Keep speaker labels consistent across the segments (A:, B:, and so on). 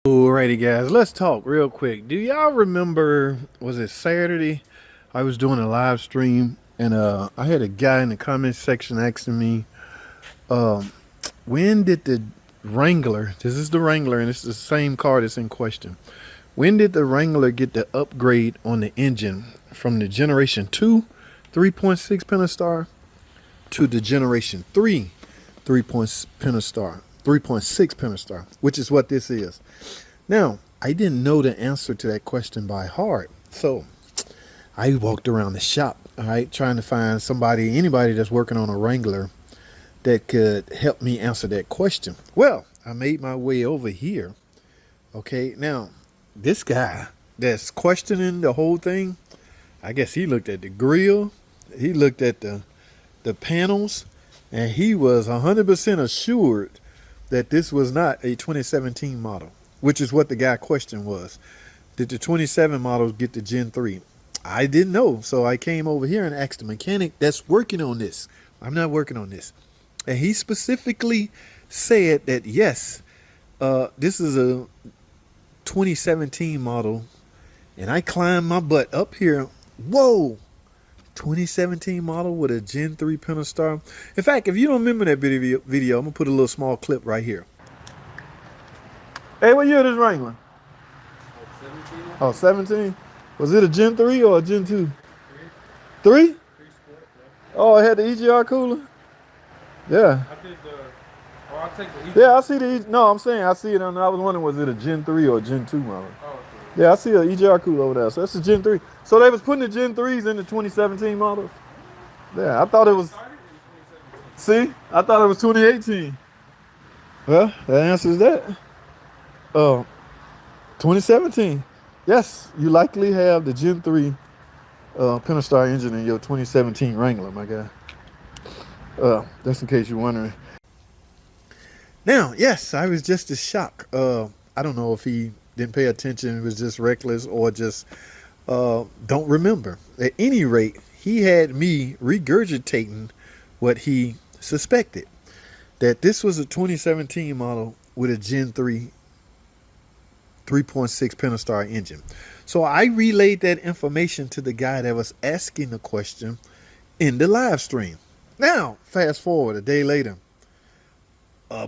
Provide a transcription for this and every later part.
A: Alrighty guys, let's talk real quick. Do y'all remember, was it Saturday? I was doing a live stream and I had a guy in the comment section asking me, um, when did the Wrangler, this is the Wrangler and it's the same car that's in question. When did the Wrangler get the upgrade on the engine from the Generation 2 3.6 Pentastar to the Generation 3 3.6 Pentastar, which is what this is. Now, I didn't know the answer to that question by heart. So I walked around the shop, all right, trying to find anybody that's working on a Wrangler that could help me answer that question. Well, I made my way over here. Okay, now this guy that's questioning the whole thing, I guess he looked at the grill, he looked at the panels, and he was 100% assured that this was not a 2017 model, which is what the guy question was. Did the 27 models get the Gen 3? I didn't know, so I came over here and asked the mechanic that's working on this. I'm not working on this. And he specifically said that yes, this is a 2017 model. And I climbed my butt up here. Whoa! 2017 model with a Gen 3 Pentastar. In fact, if you don't remember that video, I'm going to put a little small clip right here. Hey, what year is this Wrangler? 17. Oh, 17? Was it a Gen 3 or a Gen 2? 3? Oh, it had the EGR cooler? Yeah.
B: I'll take the EGR.
A: Yeah, I see no, I'm saying I see it on, I was wondering, was it a Gen 3 or a Gen 2 model?
B: Oh, okay.
A: Yeah, I see an EGR cooler over there. So that's a Gen 3. So they was putting the Gen 3s in the 2017 models? Yeah, I thought it was. See? I thought it was 2018. Well, that answers that. 2017. Yes, you likely have the Gen 3 Pentastar engine in your 2017 Wrangler, my guy. That's in case you're wondering. Now, yes, I was just as shocked. I don't know if he didn't pay attention, it was just reckless, or just don't remember. At any rate, he had me regurgitating what he suspected, that this was a 2017 model with a Gen 3 3.6 Pentastar engine. So I relayed that information to the guy that was asking the question in the live stream. Now, fast forward a day later.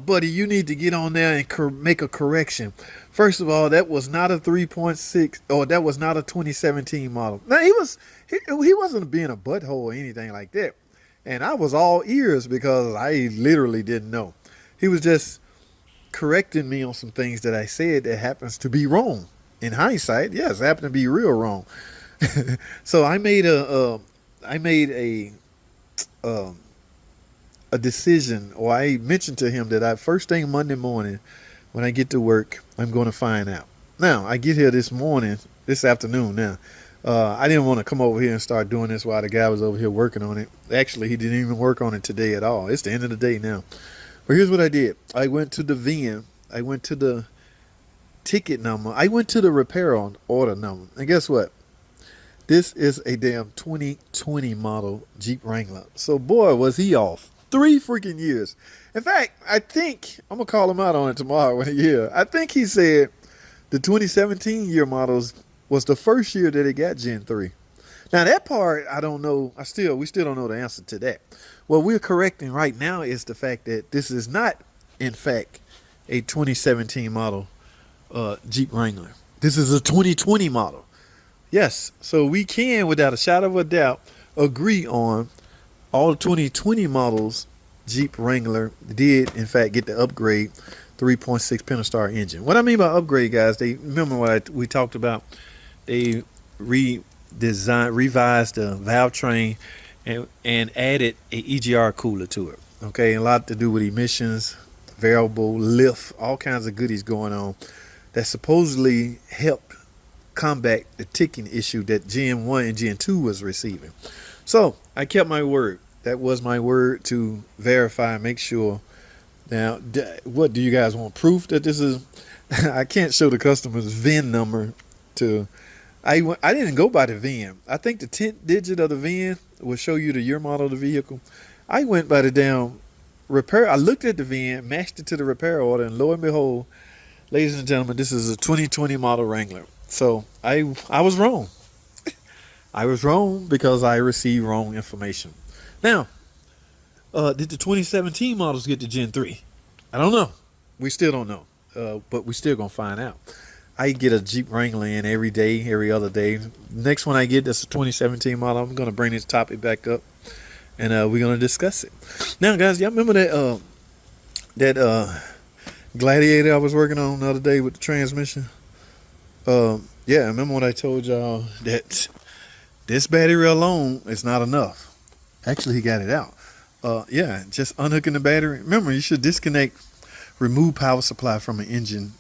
A: Buddy, you need to get on there and make a correction. First of all, that was not a 3.6, or that was not a 2017 model. Now, he wasn't being a butthole or anything like that. And I was all ears because I literally didn't know. He was just correcting me on some things that I said that happens to be wrong. In hindsight, yes, it happened to be real wrong. So I made a decision, or I mentioned to him that first thing Monday morning when I get to work, I'm going to find out. Now, I get here this afternoon now. I didn't want to come over here and start doing this while the guy was over here working on it. Actually, he didn't even work on it today at all. It's the end of the day now. But here's what I did. I went to the VIN. I went to the ticket number. I went to the repair order number. And guess what? This is a damn 2020 model Jeep Wrangler. So, boy, was he off. 3 freaking years. In fact, I think, I'm going to call him out on it tomorrow when he here. I think he said the 2017 year models was the first year that it got Gen 3. Now, that part, I don't know. We still don't know the answer to that. What we're correcting right now is the fact that this is not, in fact, a 2017 model Jeep Wrangler. This is a 2020 model. Yes, so we can, without a shadow of a doubt, agree on all the 2020 models Jeep Wrangler did, in fact, get the upgrade 3.6 Pentastar engine. What I mean by upgrade, guys, remember what we talked about. They revised the valve train and added a EGR cooler to it. Okay, and a lot to do with emissions, variable lift, all kinds of goodies going on that supposedly helped combat the ticking issue that Gen 1 and Gen 2 was receiving. So I kept my word. That was my word to verify and make sure. Now, what do you guys want? Proof that this is? I can't show the customer's VIN number to. I didn't go by the VIN. I think the 10th digit of the VIN will show you the year model of the vehicle. I went by the damn repair. I looked at the VIN, matched it to the repair order, and lo and behold, Ladies and gentlemen, this is a 2020 model Wrangler. So I was wrong. I was wrong because I received wrong information. Now, did the 2017 models get the Gen 3? I don't know. We still don't know. But we still gonna find out. I get a Jeep Wrangler in every day, every other day. Next one I get, that's a 2017 model. I'm gonna bring this topic back up, and we're gonna discuss it. Now, guys, y'all remember that Gladiator I was working on the other day with the transmission? Yeah, remember when I told y'all that this battery alone is not enough. Actually, he got it out. Yeah, just unhooking the battery. Remember, you should remove power supply from an engine,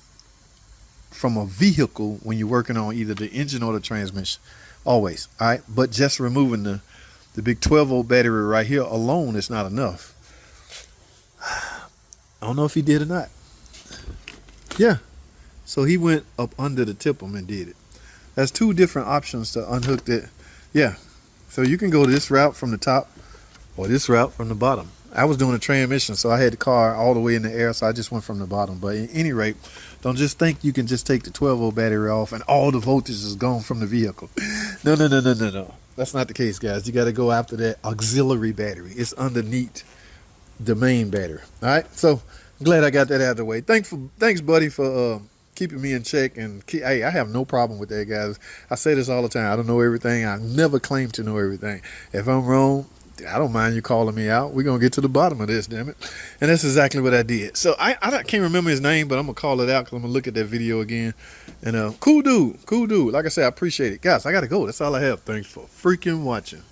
A: from a vehicle when you're working on either the engine or the transmission. Always, all right? But just removing the big 12-volt battery right here alone is not enough. I don't know if he did or not. Yeah. So he went up under the tip-em and did it. There's two different options to unhook that. Yeah. So you can go this route from the top or this route from the bottom. I was doing a transmission, so I had the car all the way in the air, so I just went from the bottom. But at any rate, don't just think you can just take the 12-volt battery off and all the voltage is gone from the vehicle. No. That's not the case, guys. You got to go after that auxiliary battery. It's underneath the main battery. All right? So I'm glad I got that out of the way. Thanks, buddy, for keeping me in check. And hey, I have no problem with that, guys. I say this all the time. I don't know everything. I never claim to know everything. If I'm wrong, I don't mind you calling me out. We're going to get to the bottom of this, damn it. And that's exactly what I did. So I can't remember his name, but I'm going to call it out because I'm going to look at that video again. And cool dude. Like I said, I appreciate it. Guys, I got to go. That's all I have. Thanks for freaking watching.